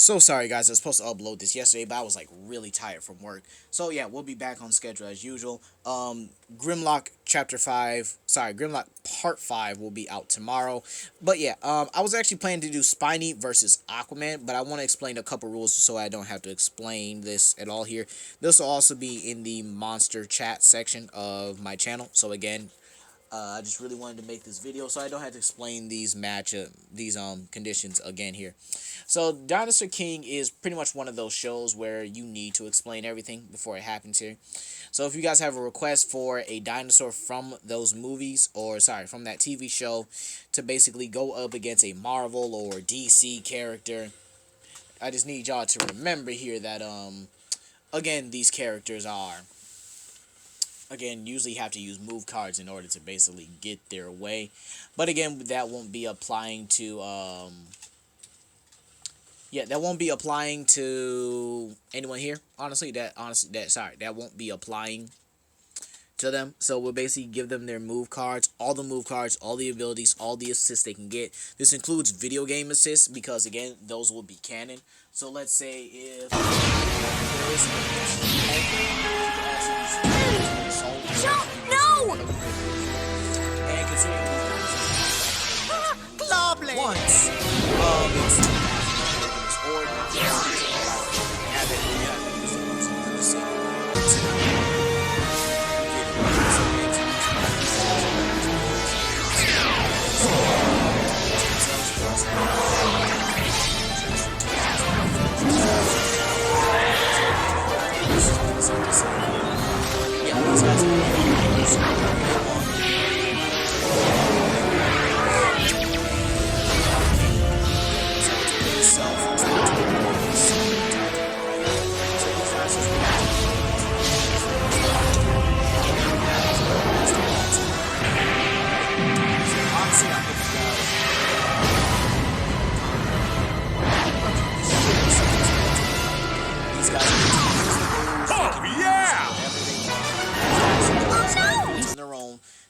So sorry guys, I was supposed to upload this yesterday, but I was like really tired from work. So yeah, we'll be back on schedule as usual. Grimlock chapter 5, sorry, Grimlock part 5 will be out tomorrow. But yeah, I was actually planning to do Spiny versus Aquaman, but I want to explain a couple rules so I don't have to explain this at all here. This will also be in the monster chat section of my channel. So again, I just really wanted to make this video so I don't have to explain these conditions again here. So Dinosaur King is pretty much one of those shows where you need to explain everything before it happens here. So if you guys have a request for a dinosaur from those movies, or sorry, from that TV show, to basically go up against a Marvel or DC character, I just need y'all to remember here that again, these characters are, again, usually have to use move cards in order to basically get their way. But again, that won't be applying to yeah, that won't be applying to anyone here. That won't be applying to them. So we'll basically give them their move cards, all the move cards, all the abilities, all the assists they can get. This includes video game assists because again, those will be canon. So let's say if there is No! and considering Lovely! once, it's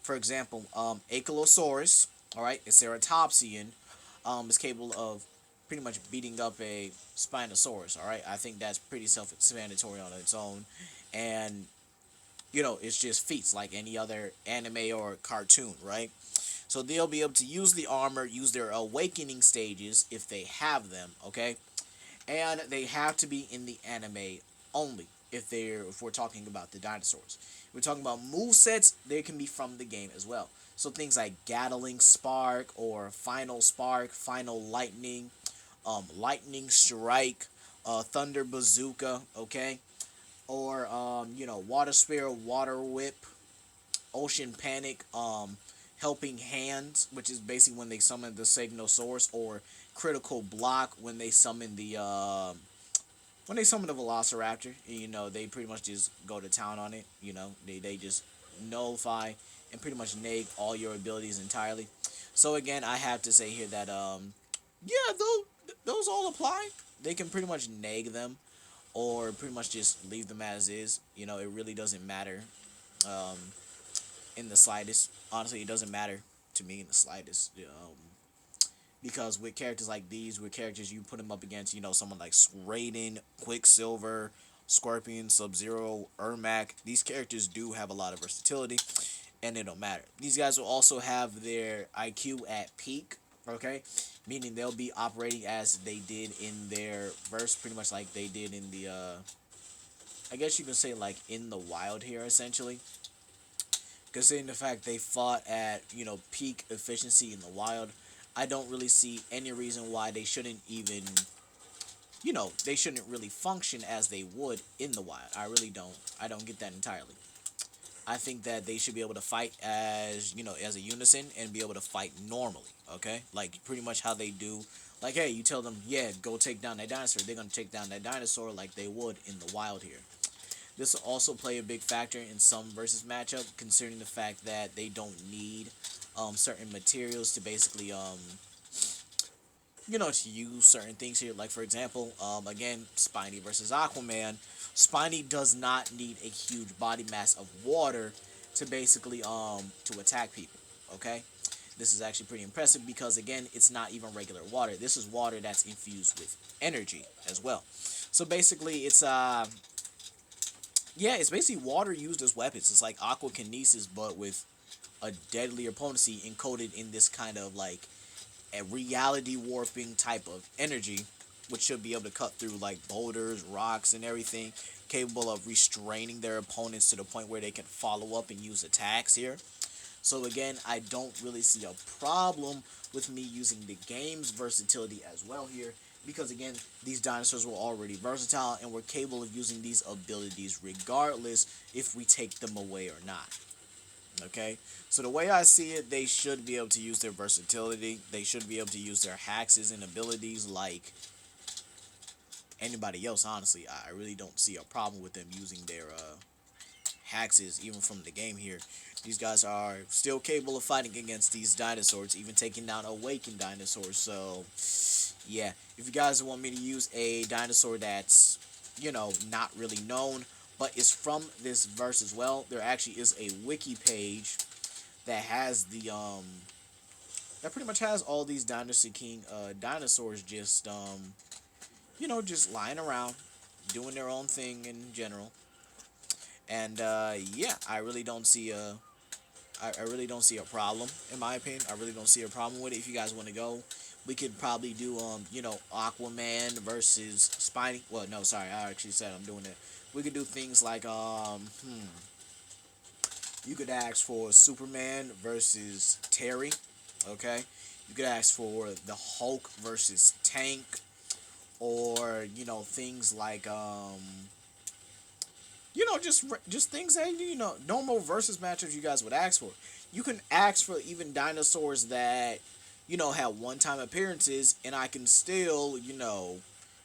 For example, Ankylosaurus, alright, a ceratopsian, is capable of pretty much beating up a Spinosaurus, alright? I think that's pretty self-explanatory on its own. And, you know, it's just feats like any other anime or cartoon, right? So they'll be able to use the armor, use their awakening stages if they have them, okay? And they have to be in the anime only if we're talking about the dinosaurs. If we're talking about movesets, they can be from the game as well. So things like Gatling Spark or Final Spark, Final Lightning, Lightning Strike, Thunder Bazooka, okay? Or, you know, Water Spear, Water Whip, Ocean Panic, Helping Hands, which is basically when they summon the Segnosaurus, or Critical Block when they summon the Velociraptor. You know, they pretty much just go to town on it. You know, they just nullify and pretty much neg all your abilities entirely. So again, I have to say here that yeah, those all apply. They can pretty much neg them, or pretty much just leave them as is. You know, it really doesn't matter in the slightest. Honestly, it doesn't matter to me in the slightest. Because with characters like these, with characters you put them up against, you know, someone like Raiden, Quicksilver, Scorpion, Sub-Zero, Ermac, these characters do have a lot of versatility, and it don't matter. These guys will also have their IQ at peak, okay? Meaning they'll be operating as they did in their verse, pretty much like they did in the, I guess you can say like in the wild here, essentially. Considering the fact they fought at, you know, peak efficiency in the wild, I don't really see any reason why they shouldn't even, you know, they shouldn't really function as they would in the wild. I really don't. I don't get that entirely. I think that they should be able to fight as, you know, as a unison and be able to fight normally, okay? Like, pretty much how they do. Like, hey, you tell them, yeah, go take down that dinosaur. They're going to take down that dinosaur like they would in the wild here. This will also play a big factor in some versus matchup, considering the fact that they don't need certain materials to basically, you know, to use certain things here. Like, for example, again, Spiny versus Aquaman. Spiny does not need a huge body mass of water to basically, to attack people, okay? This is actually pretty impressive because again, it's not even regular water. This is water that's infused with energy as well. So basically, it's yeah, it's basically water used as weapons. It's like aquakinesis, but with a deadlier potency encoded in this kind of like a reality warping type of energy, which should be able to cut through like boulders, rocks, and everything, capable of restraining their opponents to the point where they can follow up and use attacks here. So again, I don't really see a problem with me using the game's versatility as well here, because again, these dinosaurs were already versatile and were capable of using these abilities regardless if we take them away or not. Okay, so the way I see it, they should be able to use their versatility. They should be able to use their hacks and abilities like anybody else. Honestly, I really don't see a problem with them using their Haxes, even from the game here. These guys are still capable of fighting against these dinosaurs, even taking down awakened dinosaurs. So, yeah, if you guys want me to use a dinosaur that's, not really known, but is from this verse as well, there actually is a wiki page that has that pretty much has all these Dinosaur King dinosaurs just, just lying around, doing their own thing in general. And yeah, I really don't see I really don't see a problem in my opinion. I really don't see a problem with it. If you guys want to go, we could probably do Aquaman versus Spidey. Well, no, sorry, I actually said I'm doing it. We could do things like you could ask for Superman versus Terry. Okay, you could ask for the Hulk versus Tank, or things like just things that normal versus matchups you guys would ask for. You can ask for even dinosaurs that have one-time appearances, and I can still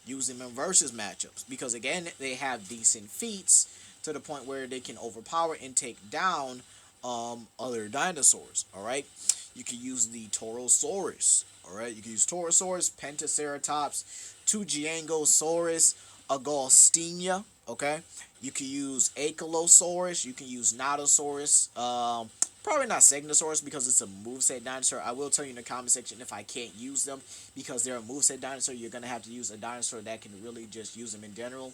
use them in versus matchups because again they have decent feats to the point where they can overpower and take down other dinosaurs. All right, you can use the Torosaurus. All right, you can use Torosaurus, Pentaceratops, Tugiangosaurus, Agostina. Okay, you can use Ankylosaurus. You can use Nodosaurus. Probably not Segnosaurus because it's a moveset dinosaur. I will tell you in the comment section if I can't use them because they're a moveset dinosaur. You're gonna have to use a dinosaur that can really just use them in general.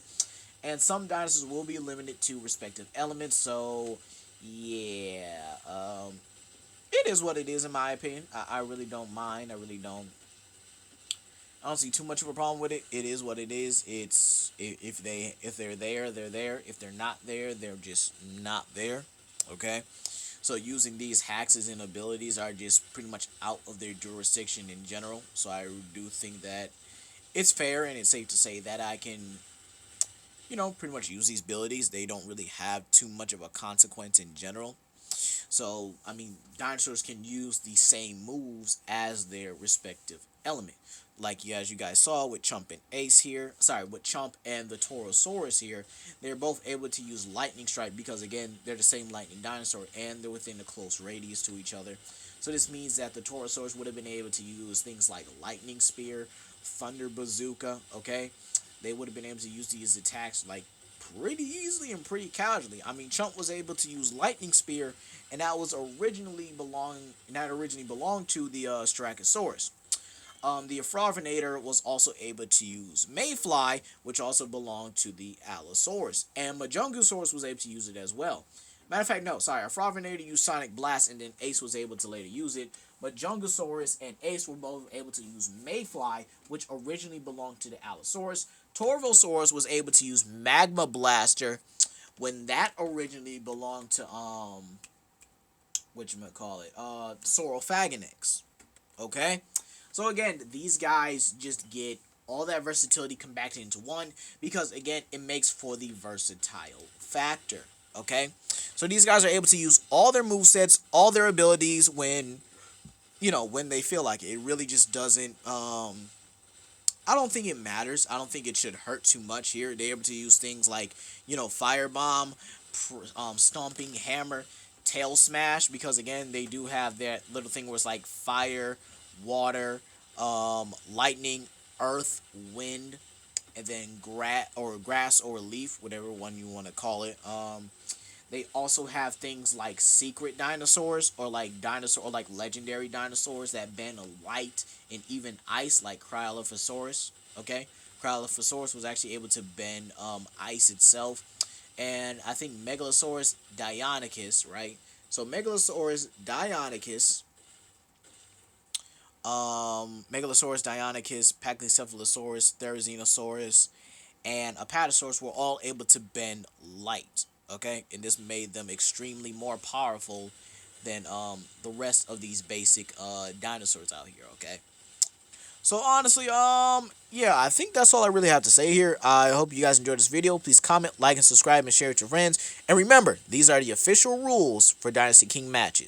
And some dinosaurs will be limited to respective elements. So yeah, it is what it is in my opinion. I really don't mind. I really don't. I don't see too much of a problem with it. It is what it is. It's if they're there, they're there. If they're not there, they're just not there. Okay. So using these hacks and abilities are just pretty much out of their jurisdiction in general. So I do think that it's fair and it's safe to say that I can, pretty much use these abilities. They don't really have too much of a consequence in general. So, I mean, dinosaurs can use the same moves as their respective element. Like as you guys saw with Chump and Ace here, sorry, with Chump and the Torosaurus here, they're both able to use Lightning Strike because again, they're the same lightning dinosaur and they're within a close radius to each other. So this means that the Torosaurus would have been able to use things like Lightning Spear, Thunder Bazooka, okay? They would have been able to use these attacks like pretty easily and pretty casually. I mean, Chump was able to use Lightning Spear, and that originally belonged to the Strachosaurus. The Afravinator was also able to use Mayfly, which also belonged to the Allosaurus, and Majungasaurus was able to use it as well. Matter of fact, no, sorry, Afravinator used Sonic Blast, and then Ace was able to later use it. But Jungasaurus and Ace were both able to use Mayfly, which originally belonged to the Allosaurus. Torvosaurus was able to use Magma Blaster when that originally belonged to whatchamacallit, Saurophagonix. Okay? So again, these guys just get all that versatility compacted into one because again, it makes for the versatile factor. Okay? So these guys are able to use all their movesets, all their abilities when they feel like it. It really just doesn't I don't think it matters. I don't think it should hurt too much here. They're able to use things like, Firebomb, Stomping Hammer, Tail Smash, because again, they do have that little thing where it's like fire, water, lightning, earth, wind, and then grass or leaf, whatever one you want to call it. They also have things like secret dinosaurs, or like dinosaur, or like legendary dinosaurs that bend light and even ice, like Cryolophosaurus. Okay, Cryolophosaurus was actually able to bend ice itself, and I think Megalosaurus Deinonychus, right? So Megalosaurus Deinonychus, Megalosaurus Deinonychus, Pachycephalosaurus, Therizinosaurus, and Apatosaurus were all able to bend light. Okay, and this made them extremely more powerful than the rest of these basic dinosaurs out here. Okay, so honestly, yeah, I think that's all I really have to say here. I hope you guys enjoyed this video. Please comment, like, and subscribe, and share with your friends. And remember, these are the official rules for Dynasty King matches.